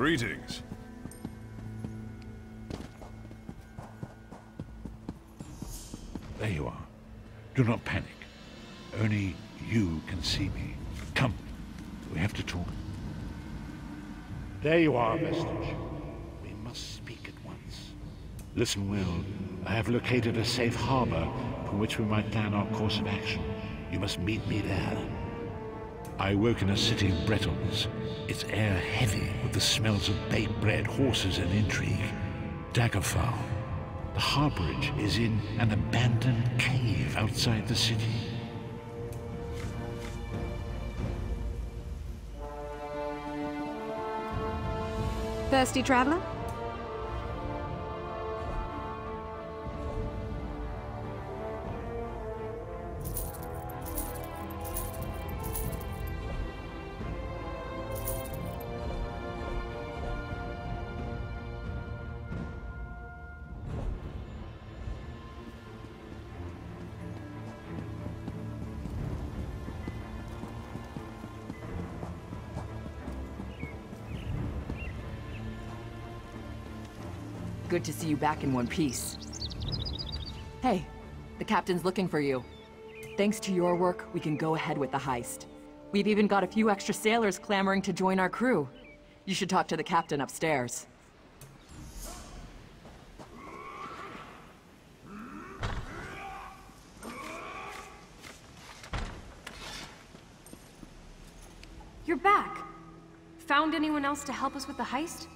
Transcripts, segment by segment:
Greetings. There you are. Do not panic. Only you can see me. Come, we have to talk. There you are, Vizcious. We must speak at once. Listen well. I have located a safe harbor from which we might plan our course of action. You must meet me there. I woke in a city of Bretons. Its air heavy with the smells of baked bread, horses, and intrigue. Daggerfowl. The harborage is in an abandoned cave outside the city. Thirsty traveler? Good to see you back in one piece. Hey, the captain's looking for you. Thanks to your work, we can go ahead with the heist. We've even got a few extra sailors clamoring to join our crew. You should talk to the captain upstairs. You're back! Found anyone else to help us with the heist?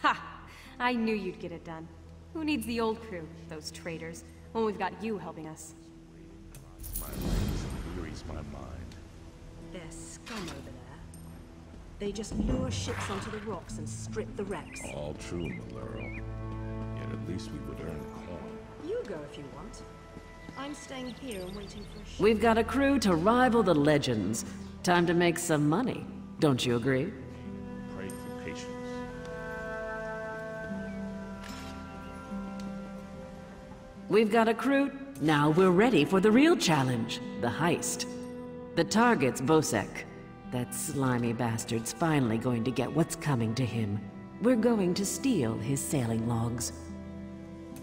Ha! I knew you'd get it done. Who needs the old crew, those traitors, when we've got you helping us? My legs and wearies my mind. They're scum over there. They just lure ships onto the rocks and strip the wrecks. All true, Malero. Yet at least we would earn coin. You go if you want. I'm staying here and waiting for a ship. We've got a crew to rival the legends. Time to make some money. Don't you agree? Pray for patience. We've got a crew. Now we're ready for the real challenge, the heist. The target's Bosek. That slimy bastard's finally going to get what's coming to him. We're going to steal his sailing logs.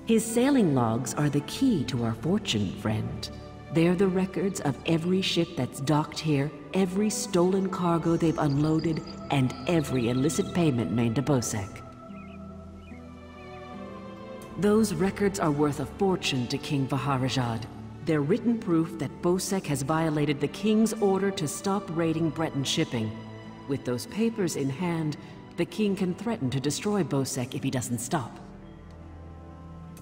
His sailing logs are the key to our fortune, friend. They're the records of every ship that's docked here, every stolen cargo they've unloaded, and every illicit payment made to Bosek. Those records are worth a fortune to King Vaharajad. They're written proof that Bosek has violated the king's order to stop raiding Breton shipping. With those papers in hand, the king can threaten to destroy Bosek if he doesn't stop.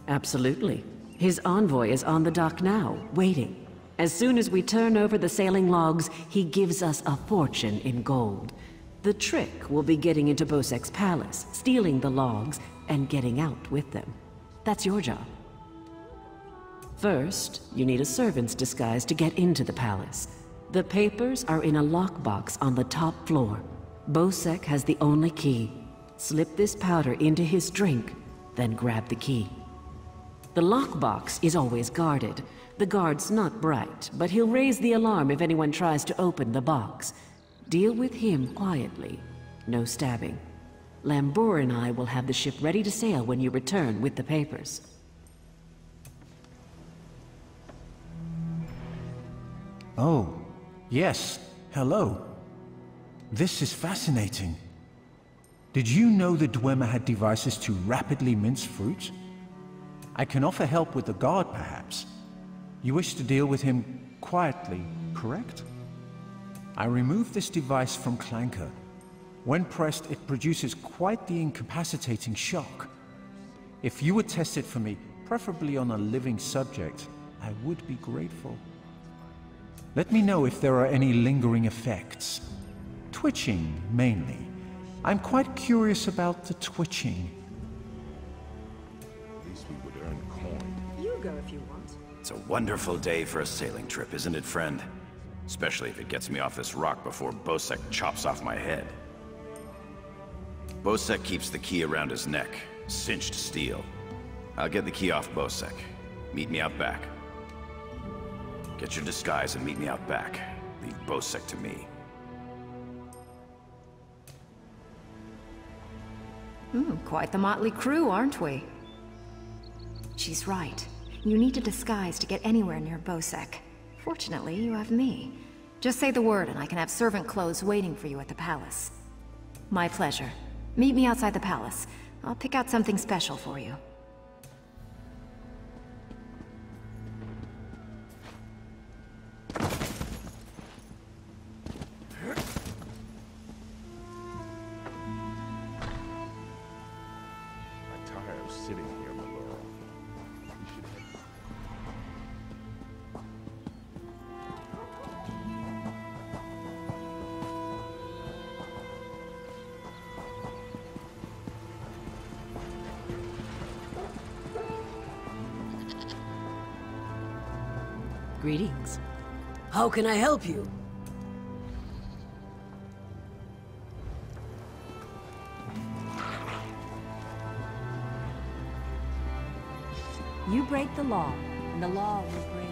Absolutely. His envoy is on the dock now, waiting. As soon as we turn over the sailing logs, he gives us a fortune in gold. The trick will be getting into Bosek's palace, stealing the logs, and getting out with them. That's your job. First, you need a servant's disguise to get into the palace. The papers are in a lockbox on the top floor. Bosek has the only key. Slip this powder into his drink, then grab the key. The lockbox is always guarded. The guard's not bright, but he'll raise the alarm if anyone tries to open the box. Deal with him quietly. No stabbing. Lambour and I will have the ship ready to sail when you return with the papers. Oh, yes. Hello. This is fascinating. Did you know the Dwemer had devices to rapidly mince fruit? I can offer help with the guard, perhaps. You wish to deal with him quietly, correct? I removed this device from Clanker. When pressed, it produces quite the incapacitating shock. If you would test it for me, preferably on a living subject, I would be grateful. Let me know if there are any lingering effects. Twitching, mainly. I'm quite curious about the twitching. At least we would earn coin. You go if you want. It's a wonderful day for a sailing trip, isn't it, friend? Especially if it gets me off this rock before Bosek chops off my head. Bosek keeps the key around his neck, cinched steel. I'll get the key off Bosek. Meet me out back. Get your disguise and meet me out back. Leave Bosek to me. Quite the motley crew, aren't we? She's right. You need a disguise to get anywhere near Bosek. Fortunately, you have me. Just say the word and I can have servant clothes waiting for you at the palace. My pleasure. Meet me outside the palace. I'll pick out something special for you. I'm tired of sitting here, my lord. We should head. Greetings. How can I help you? You break the law, and the law will break.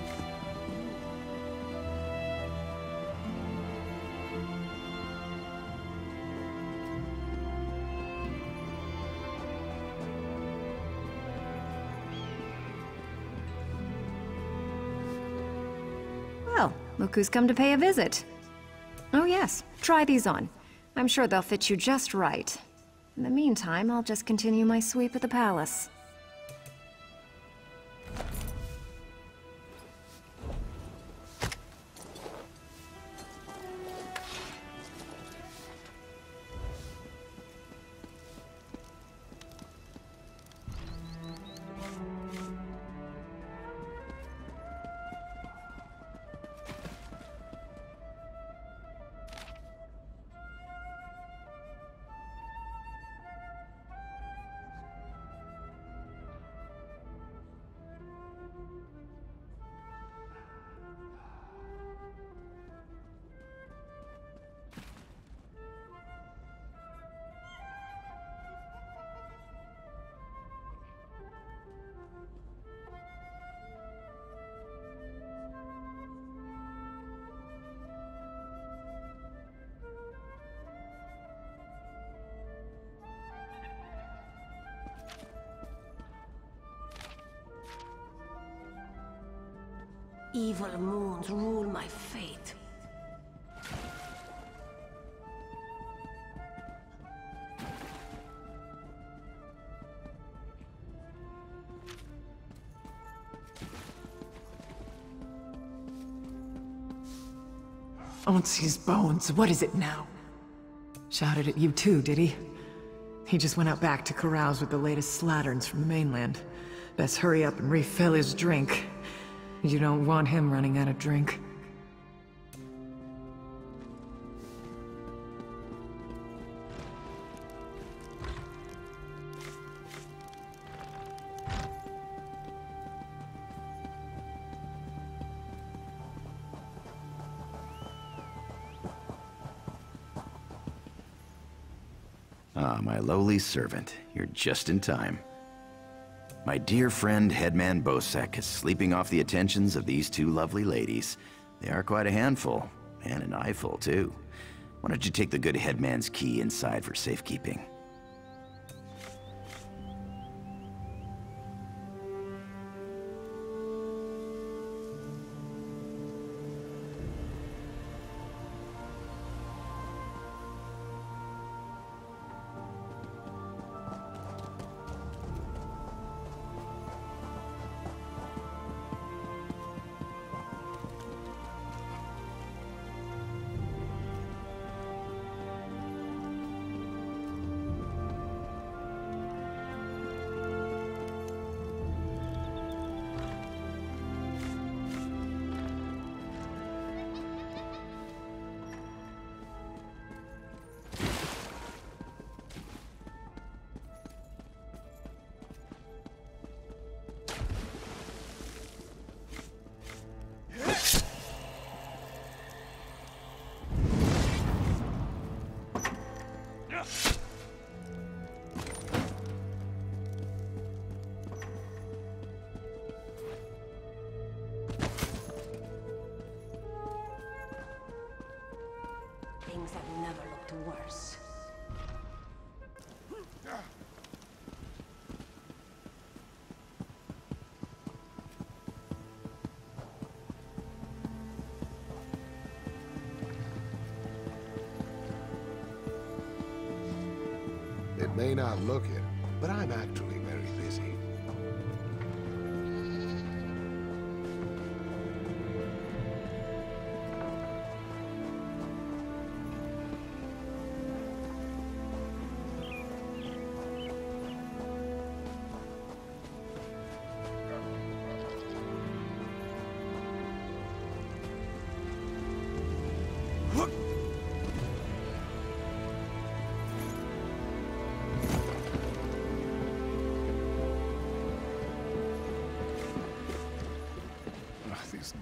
Well, look who's come to pay a visit. Oh yes, try these on. I'm sure they'll fit you just right. In the meantime, I'll just continue my sweep at the palace. Evil moons rule my fate. Onsi's bones, what is it now? Shouted at you too, did he? He just went out back to carouse with the latest slatterns from the mainland. Best hurry up and refill his drink. You don't want him running out of drink. Ah, my lowly servant. You're just in time. My dear friend, Headman Bosek, is sleeping off the attentions of these two lovely ladies. They are quite a handful, and an eyeful, too. Why don't you take the good Headman's key inside for safekeeping? Things have never looked worse. It may not look it, but I'm actually very busy.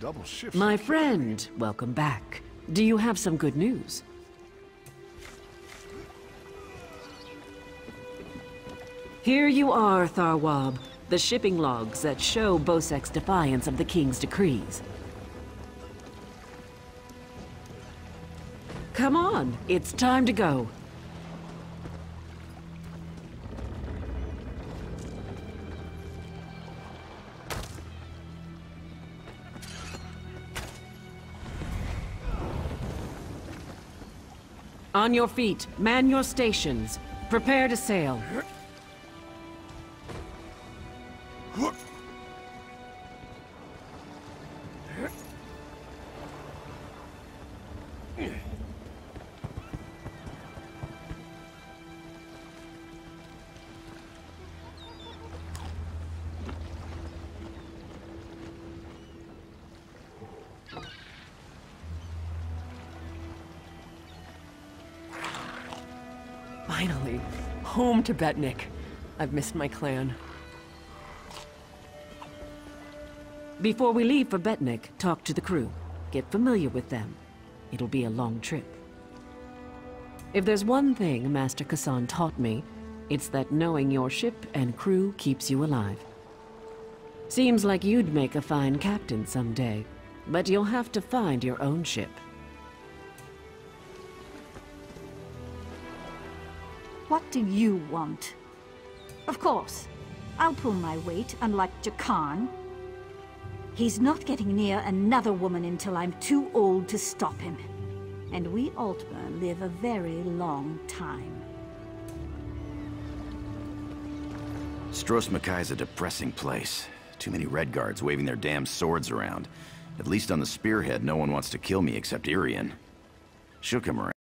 Double shift. My friend, welcome back. Do you have some good news? Here you are, Tharwab. The shipping logs that show Bosek's defiance of the King's decrees. Come on, it's time to go. On your feet, man your stations. Prepare to sail. Finally, home to Betnik. I've missed my clan. Before we leave for Betnik, talk to the crew. Get familiar with them. It'll be a long trip. If there's one thing Master Kassan taught me, it's that knowing your ship and crew keeps you alive. Seems like you'd make a fine captain someday, but you'll have to find your own ship. What do you want? Of course, I'll pull my weight, unlike Jakan. He's not getting near another woman until I'm too old to stop him. And we Altmer live a very long time. Stros Makai's a depressing place. Too many Redguards waving their damn swords around. At least on the spearhead, no one wants to kill me except Irian. Shook him around.